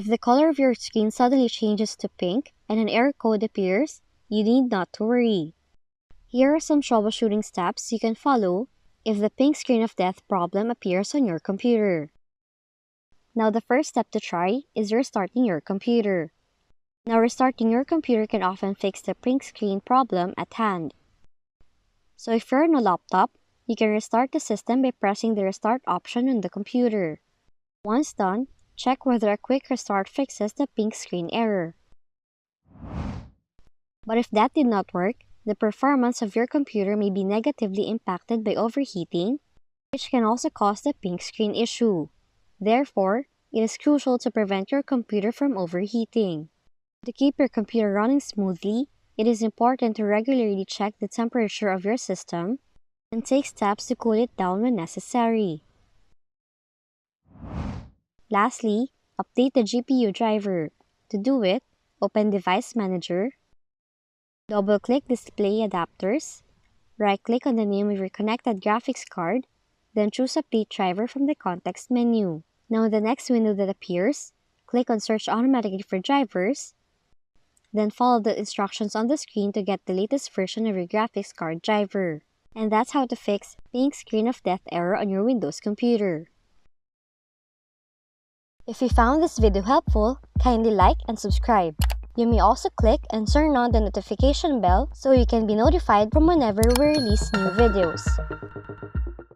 If the color of your screen suddenly changes to pink and an error code appears, you need not to worry. Here are some troubleshooting steps you can follow if the pink screen of death problem appears on your computer. Now the first step to try is restarting your computer. Now restarting your computer can often fix the pink screen problem at hand. So if you're on a laptop, you can restart the system by pressing the restart option on the computer. Once done, check whether a quick restart fixes the pink screen error. But if that did not work, the performance of your computer may be negatively impacted by overheating, which can also cause the pink screen issue. Therefore, it is crucial to prevent your computer from overheating. To keep your computer running smoothly, it is important to regularly check the temperature of your system and take steps to cool it down when necessary. Lastly, update the GPU driver. To do it, open Device Manager, double-click Display Adapters, right-click on the name of your connected graphics card, then choose Update Driver from the context menu. Now in the next window that appears, click on Search automatically for drivers, then follow the instructions on the screen to get the latest version of your graphics card driver. And that's how to fix pink screen of death error on your Windows computer. If you found this video helpful, kindly like and subscribe. You may also click and turn on the notification bell so you can be notified from whenever we release new videos.